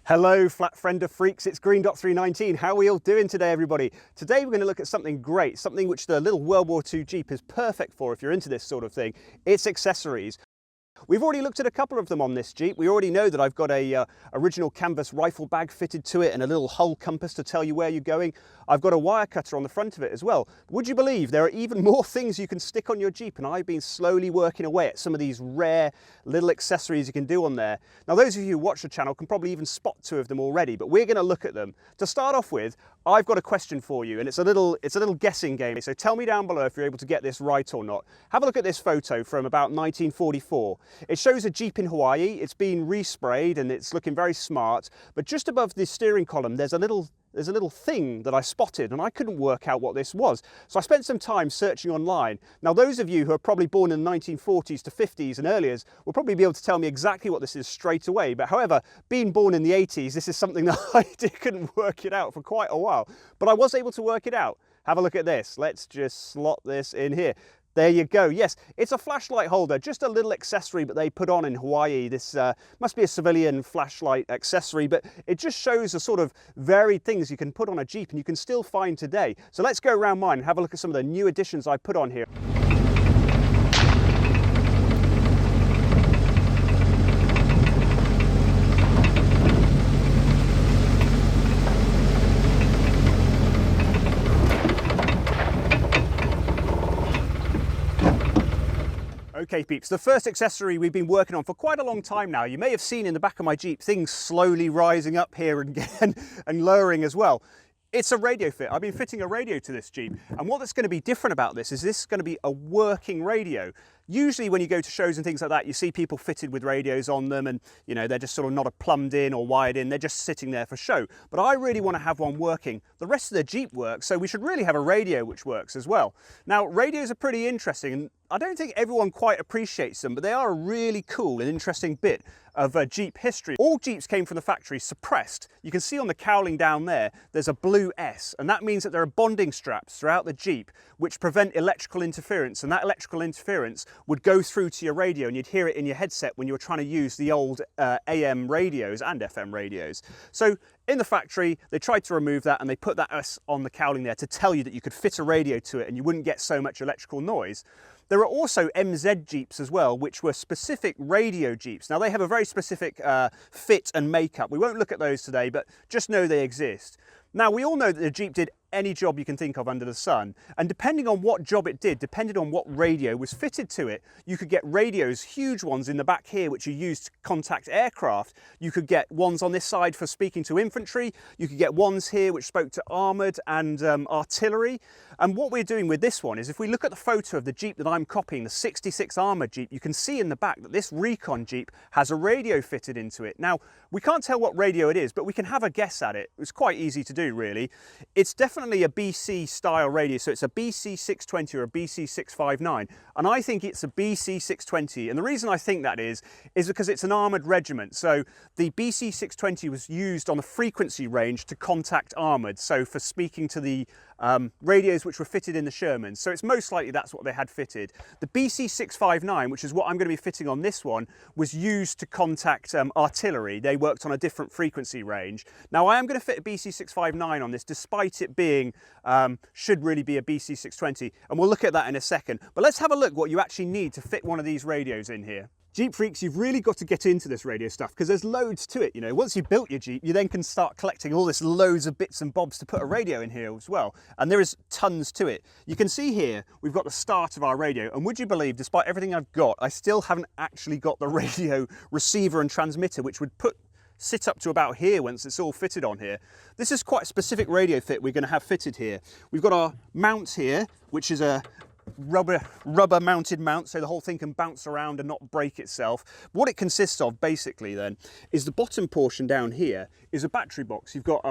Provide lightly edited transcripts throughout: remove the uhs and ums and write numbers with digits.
Hello, flat friend of freaks, it's Greendot 319. How are we all doing today, everybody? Today we're going to look at something great, something which the little World War II Jeep is perfect for if you're into this sort of thing. It's accessories. We've already looked at a couple of them on this Jeep. We already know that I've got a original canvas rifle bag fitted to it and a little hull compass to tell you where you're going. I've got a wire cutter on the front of it as well. Would you believe there are even more things you can stick on your Jeep, and I've been slowly working away at some of these rare little accessories you can do on there. Now those of you who watch the channel can probably even spot two of them already, but we're going to look at them. To start off with, I've got a question for you, and it's a little guessing game, so tell me down below if you're able to get this right or not. Have a look at this photo from about 1944. It shows a Jeep in Hawaii. It's been resprayed and it's looking very smart, but just above the steering column there's a little thing that I spotted, and I couldn't work out what this was. So I spent some time searching online. Now those of you who are probably born in the 1940s to 50s and earlier will probably be able to tell me exactly what this is straight away, but however, being born in the 80s, this is something that I couldn't work it out for quite a while, but I was able to work it out. Have a look at this. Let's just slot this in here. There you go. Yes, it's a flashlight holder, just a little accessory that they put on in Hawaii. This must be a civilian flashlight accessory, but it just shows the sort of varied things you can put on a Jeep and you can still find today. So let's go around mine and have a look at some of the new additions I put on here. Okay peeps, the first accessory we've been working on for quite a long time now. You may have seen in the back of my Jeep things slowly rising up here again and lowering as well. It's a radio fit. I've been fitting a radio to this Jeep, and what that's going to be different about this is going to be a working radio. Usually when you go to shows and things like that, you see people fitted with radios on them and, you know, they're just sort of not plumbed in or wired in, they're just sitting there for show. But I really want to have one working. The rest of the Jeep works, so we should really have a radio which works as well. Now, radios are pretty interesting, and I don't think everyone quite appreciates them, but they are a really cool and interesting bit of Jeep history. All Jeeps came from the factory suppressed. You can see on the cowling down there, there's a blue S, and that means that there are bonding straps throughout the Jeep which prevent electrical interference, and that electrical interference would go through to your radio and you'd hear it in your headset when you were trying to use the old AM radios and FM radios. So in the factory, they tried to remove that and they put that S on the cowling there to tell you that you could fit a radio to it and you wouldn't get so much electrical noise. There are also MZ Jeeps as well, which were specific radio Jeeps. Now they have a very specific fit and makeup. We won't look at those today, but just know they exist. Now we all know that the Jeep did any job you can think of under the sun, and depending on what job it did, depending on what radio was fitted to it, you could get radios, huge ones in the back here which you use to contact aircraft. You could get ones on this side for speaking to infantry, you could get ones here which spoke to armoured and artillery. And what we're doing with this one is, if we look at the photo of the Jeep that I'm copying, the 66 armoured Jeep, you can see in the back that this Recon Jeep has a radio fitted into it. Now we can't tell what radio it is, but we can have a guess at it. It's quite easy to do really. It's definitely a BC style radio, so it's a BC 620 or a BC 659, and I think it's a BC 620, and the reason I think that is because it's an armoured regiment. So the BC 620 was used on the frequency range to contact armoured, so for speaking to the radios which were fitted in the Shermans, so it's most likely that's what they had fitted. The BC 659, which is what I'm going to be fitting on this one, was used to contact artillery. They worked on a different frequency range. Now I am going to fit a BC 659 on this, despite it being should really be a BC 620, and we'll look at that in a second. But let's have a look what you actually need to fit one of these radios in here. Jeep freaks, you've really got to get into this radio stuff because there's loads to it. You know, once you've built your Jeep, you then can start collecting all this loads of bits and bobs to put a radio in here as well. And there is tons to it. You can see here, we've got the start of our radio. And would you believe, despite everything I've got, I still haven't actually got the radio receiver and transmitter, which would sit up to about here once it's all fitted on here. This is quite a specific radio fit we're going to have fitted here. We've got our mount here, which is a rubber mounted mount, so the whole thing can bounce around and not break itself. What it consists of basically then is the bottom portion down here is a battery box. You've got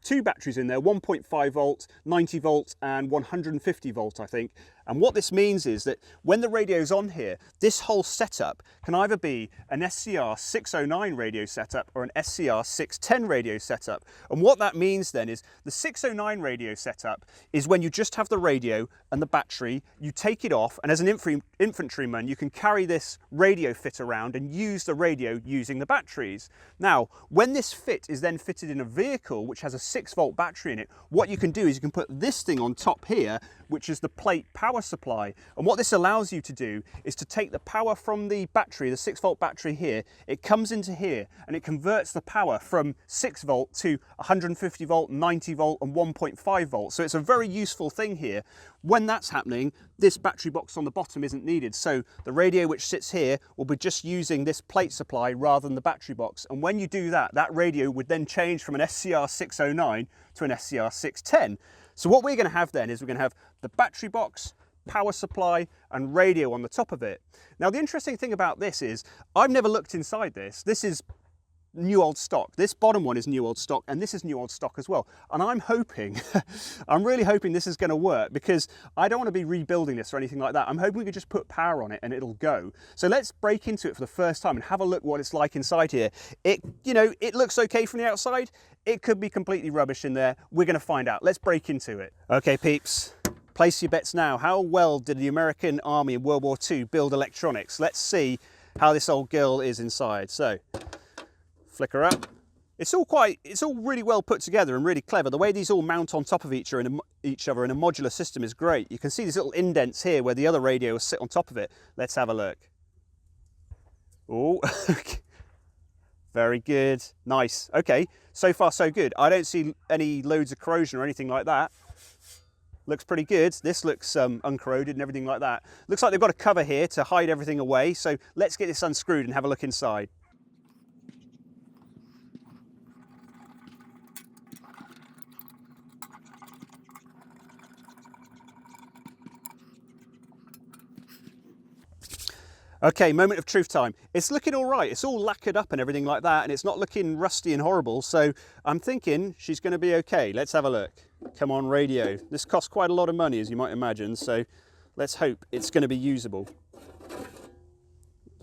two batteries in there, 1.5 volt, 90 volt and 150 volt I think. And what this means is that when the radio's on here, this whole setup can either be an SCR 609 radio setup or an SCR 610 radio setup. And what that means then is the 609 radio setup is when you just have the radio and the battery, you take it off, and as an infantryman, you can carry this radio fit around and use the radio using the batteries. Now, when this fit is then fitted in a vehicle which has a 6-volt battery in it, what you can do is you can put this thing on top here, which is the plate power supply. And what this allows you to do is to take the power from the battery, the 6-volt battery here, it comes into here and it converts the power from 6 volt to 150 volt, 90 volt and 1.5 volt. So it's a very useful thing here. When that's happening, this battery box on the bottom isn't needed. So the radio which sits here will be just using this plate supply rather than the battery box. And when you do that, that radio would then change from an SCR 609 to an SCR 610. So what we're going to have then is we're going to have the battery box, power supply and radio on the top of it. Now the interesting thing about this is I've never looked inside this. This is new old stock. This bottom one is new old stock and this is new old stock as well. And I'm hoping, I'm really hoping this is going to work, because I don't want to be rebuilding this or anything like that. I'm hoping we can just put power on it and it'll go. So let's break into it for the first time and have a look what it's like inside here. It, you know, it looks okay from the outside. It could be completely rubbish in there. We're going to find out. Let's break into it. Okay, peeps. Place your bets now. How well did the American Army in World War II build electronics? Let's see how this old girl is inside. So, flicker up. It's all really well put together and really clever. The way these all mount on top of each other in a modular system is great. You can see these little indents here where the other radio will sit on top of it. Let's have a look. Oh, very good. Nice. Okay, so far so good. I don't see any loads of corrosion or anything like that. Looks pretty good. This looks uncorroded and everything like that. Looks like they've got a cover here to hide everything away. So let's get this unscrewed and have a look inside. Okay, moment of truth time. It's looking all right. It's all lacquered up and everything like that, and it's not looking rusty and horrible. So I'm thinking she's going to be okay. Let's have a look. Come on, radio. This costs quite a lot of money, as you might imagine. So let's hope it's going to be usable.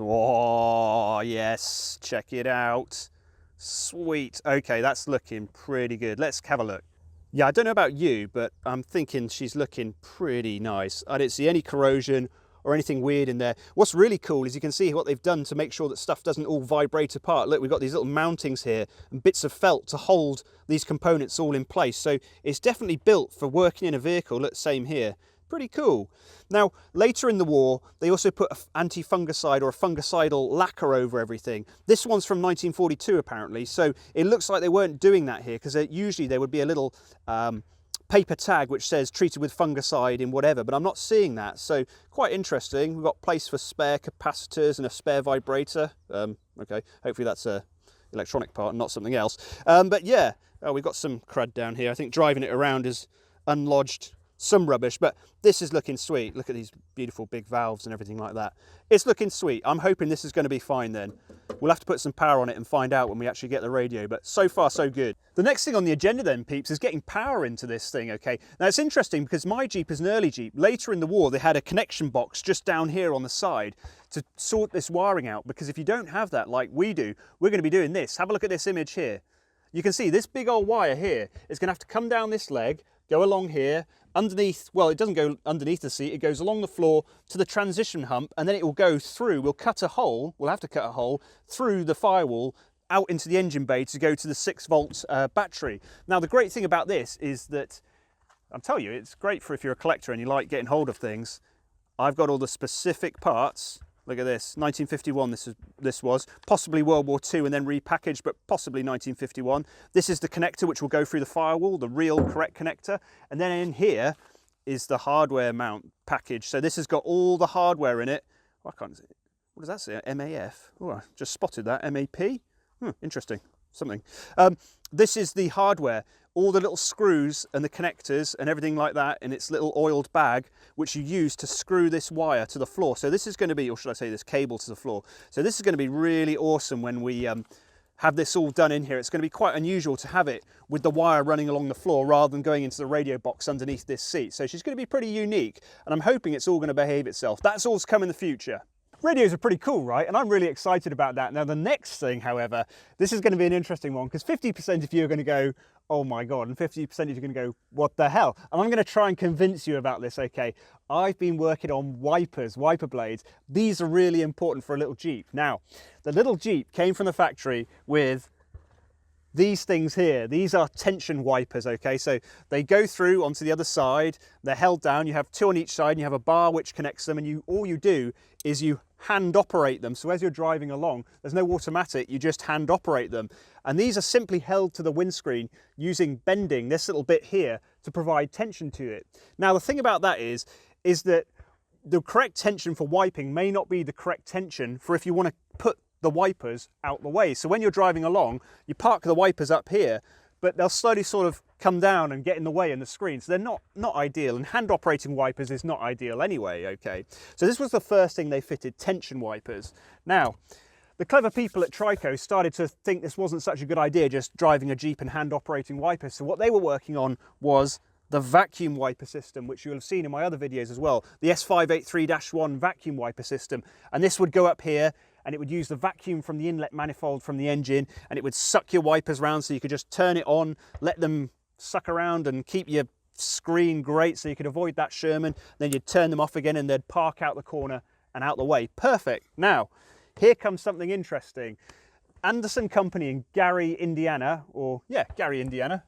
Oh, yes. Check it out. Sweet. Okay, that's looking pretty good. Let's have a look. Yeah, I don't know about you, but I'm thinking she's looking pretty nice. I don't see any corrosion or anything weird in there. What's really cool is you can see what they've done to make sure that stuff doesn't all vibrate apart. Look, we've got these little mountings here and bits of felt to hold these components all in place. So it's definitely built for working in a vehicle. Look, same here. Pretty cool. Now, later in the war, they also put an anti-fungicide or a fungicidal lacquer over everything. This one's from 1942, apparently. So it looks like they weren't doing that here, because usually there would be a little paper tag which says treated with fungicide in whatever, but I'm not seeing that. So quite interesting. We've got place for spare capacitors and a spare vibrator. Okay, hopefully that's a electronic part and not something else. But yeah, we've got some crud down here. I think driving it around has unlodged some rubbish, but this is looking sweet. Look at these beautiful big valves and everything like that. It's looking sweet. I'm hoping this is going to be fine then. We'll have to put some power on it and find out when we actually get the radio, but so far so good. The next thing on the agenda then, peeps, is getting power into this thing, okay? Now it's interesting because my Jeep is an early Jeep. Later in the war, they had a connection box just down here on the side to sort this wiring out, because if you don't have that like we do, we're going to be doing this. Have a look at this image here. You can see this big old wire here is going to have to come down this leg, go along here, underneath, well, it doesn't go underneath the seat, it goes along the floor to the transition hump, and then it will go through, we'll cut a hole, we'll have to cut a hole through the firewall out into the engine bay to go to the 6-volt battery. Now, the great thing about this is that, I'll tell you, it's great for if you're a collector and you like getting hold of things. I've got all the specific parts. Look at this, 1951 this was, possibly World War II and then repackaged, but possibly 1951. This is the connector which will go through the firewall, the real correct connector. And then in here is the hardware mount package. So this has got all the hardware in it. Oh, I can't see it. What does that say? MAF? Oh, I just spotted that. MAP? Interesting. Something. This is the hardware. All the little screws and the connectors and everything like that in its little oiled bag, which you use to screw this wire to the floor. So this is going to be, or should I say this cable to the floor. So this is going to be really awesome when we have this all done in here. It's going to be quite unusual to have it with the wire running along the floor rather than going into the radio box underneath this seat. So she's going to be pretty unique, and I'm hoping it's all going to behave itself. That's all to come in the future. Radios are pretty cool, right? And I'm really excited about that. Now, the next thing, however, this is going to be an interesting one, because 50% of you are going to go, oh my God, and 50% of you are going to go, what the hell? And I'm going to try and convince you about this, okay? I've been working on wipers, wiper blades. These are really important for a little Jeep. Now, the little Jeep came from the factory with these things here. These are tension wipers, okay? So they go through onto the other side, they're held down, you have two on each side, and you have a bar which connects them, and all you do is you hand operate them. So as you're driving along, there's no automatic, you just hand operate them. And these are simply held to the windscreen using bending this little bit here to provide tension to it. Now, the thing about that is that the correct tension for wiping may not be the correct tension for if you want to put the wipers out the way. So when you're driving along, you park the wipers up here, but they'll slowly sort of come down and get in the way in the screen. So they're not ideal, and hand operating wipers is not ideal anyway, okay? So this was the first thing they fitted, tension wipers. Now, the clever people at Trico started to think this wasn't such a good idea, just driving a Jeep and hand operating wipers. So what they were working on was the vacuum wiper system, which you'll have seen in my other videos as well, the S583-1 vacuum wiper system. And this would go up here, and it would use the vacuum from the inlet manifold from the engine, and it would suck your wipers around, so you could just turn it on, let them suck around and keep your screen great, so you could avoid that Sherman. Then you'd turn them off again and they'd park out the corner and out the way. Perfect. Now, here comes something interesting. Anderson Company in Gary, Indiana, Gary, Indiana.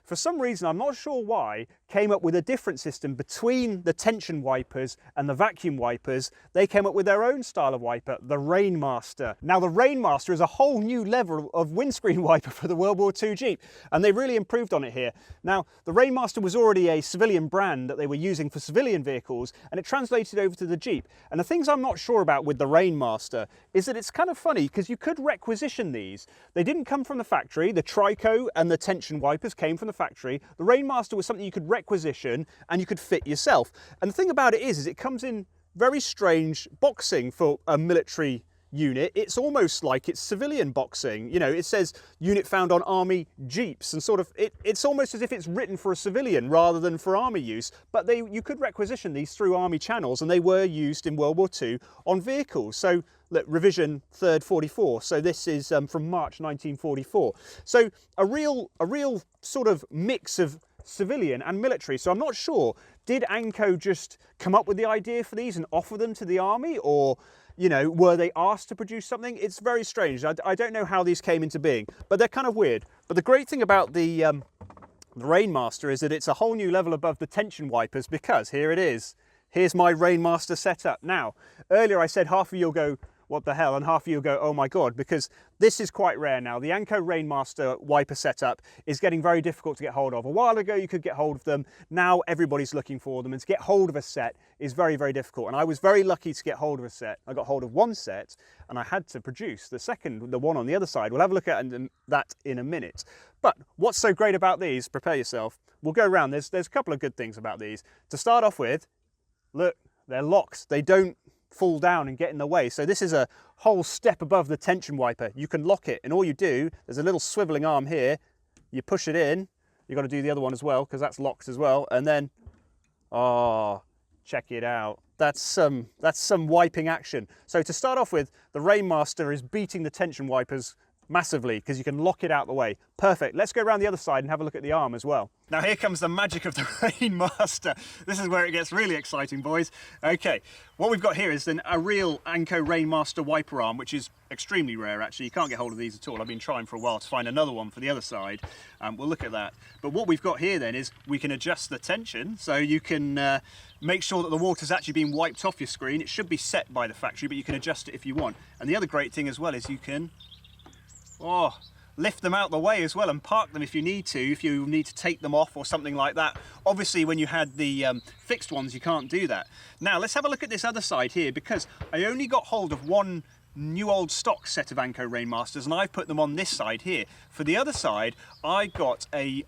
For some reason, I'm not sure why, came up with a different system between the tension wipers and the vacuum wipers. They came up with their own style of wiper, the Rainmaster. Now, the Rainmaster is a whole new level of windscreen wiper for the World War II Jeep, and they really improved on it here. Now, the Rainmaster was already a civilian brand that they were using for civilian vehicles, and it translated over to the Jeep. And the things I'm not sure about with the Rainmaster is that it's kind of funny, because you could requisition these. They didn't come from the factory. The Trico and the tension wipers came from the factory. The Rainmaster was something you could requisition and you could fit yourself. And the thing about it is it comes in very strange boxing for a military unit. It's almost like it's civilian boxing. You know, it says unit found on Army Jeeps, and sort of it's almost as if it's written for a civilian rather than for Army use. But you could requisition these through Army channels, and they were used in World War II on vehicles. So look, revision 3rd 44. So this is from March 1944. So a real sort of mix of civilian and military. So I'm not sure, did Anko just come up with the idea for these and offer them to the Army, or, you know, were they asked to produce something? It's very strange. I don't know how these came into being, but they're kind of weird. But the great thing about the Rainmaster is that it's a whole new level above the tension wipers, because here it is. Here's my Rainmaster setup. Now, earlier I said half of you'll go, what the hell, and half of you go, oh my God, because this is quite rare now. The Anko Rainmaster wiper setup is getting very difficult to get hold of. A while ago you could get hold of them, now everybody's looking for them, and to get hold of a set is very, very difficult. And I was very lucky to get hold of a set. I got hold of one set, and I had to produce the second, the one on the other side. We'll have a look at that in a minute. But what's so great about these, prepare yourself, we'll go around, there's a couple of good things about these. To start off with, look, they're locked, they don't fall down and get in the way. So this is a whole step above the tension wiper. You can lock it, and all you do, there's a little swiveling arm here, you push it in, you've got to do the other one as well, because that's locked as well, and then, oh, check it out. That's some wiping action. So to start off with, the Rainmaster is beating the tension wipers massively, because you can lock it out the way. Perfect. Let's go around the other side and have a look at the arm as well. Now here comes the magic of the Rainmaster. This is where it gets really exciting, boys. Okay, what we've got here is then a real Anko Rainmaster wiper arm, which is extremely rare actually. You can't get hold of these at all. I've been trying for a while to find another one for the other side. We'll look at that. But what we've got here then is we can adjust the tension, so you can make sure that the water's actually being wiped off your screen. It should be set by the factory, but you can adjust it if you want. And the other great thing as well is you can lift them out the way as well and park them if you need to take them off or something like that. Obviously when you had the fixed ones you can't do that. Now let's have a look at this other side here, because I only got hold of one new old stock set of Anko Rainmasters, and I've put them on this side here. For the other side, I got a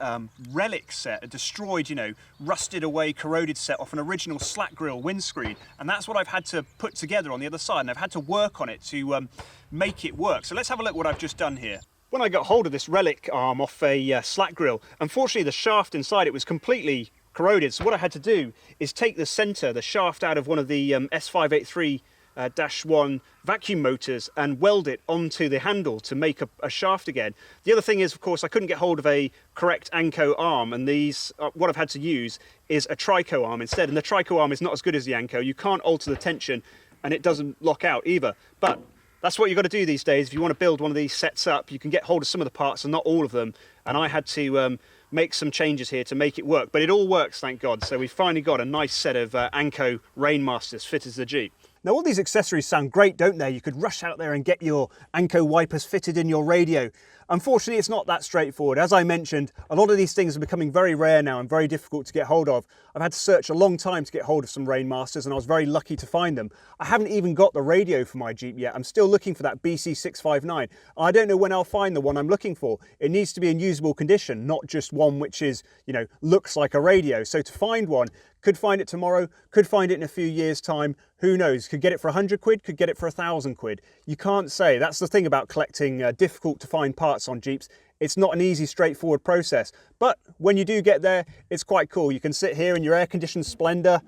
relic set, a destroyed, you know, rusted away, corroded set off an original slack grille windscreen, and that's what I've had to put together on the other side, and I've had to work on it to make it work. So let's have a look what I've just done here. When I got hold of this relic arm off a slack grille, unfortunately the shaft inside it was completely corroded, so what I had to do is take the centre, the shaft out of one of the S583-1 vacuum motors and weld it onto the handle to make a shaft again. The other thing is, of course, I couldn't get hold of a correct Anko arm, and these, what I've had to use is a Trico arm instead, and the Trico arm is not as good as the Anko. You can't alter the tension, and it doesn't lock out either. But that's what you've got to do these days. If you want to build one of these sets up, you can get hold of some of the parts and not all of them. And I had to make some changes here to make it work. But it all works, thank God. So we've finally got a nice set of Anko Rainmasters fitted to the Jeep. Now all these accessories sound great, don't they? You could rush out there and get your Anko wipers fitted in your radio. Unfortunately, it's not that straightforward. As I mentioned, a lot of these things are becoming very rare now and very difficult to get hold of. I've had to search a long time to get hold of some Rainmasters, and I was very lucky to find them. I haven't even got the radio for my Jeep yet. I'm still looking for that BC659. I don't know when I'll find the one I'm looking for. It needs to be in usable condition, not just one which is, you know, looks like a radio. So to find one, could find it tomorrow, could find it in a few years' time, who knows? Could get it for 100 quid, could get it for 1,000 quid. You can't say. That's the thing about collecting difficult to find parts on Jeeps. It's not an easy, straightforward process. But when you do get there, it's quite cool. You can sit here in your air-conditioned splendour,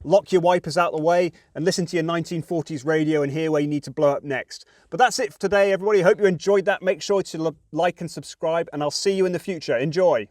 lock your wipers out the way, and listen to your 1940s radio and hear where you need to blow up next. But that's it for today, everybody. Hope you enjoyed that. Make sure to like and subscribe, and I'll see you in the future. Enjoy.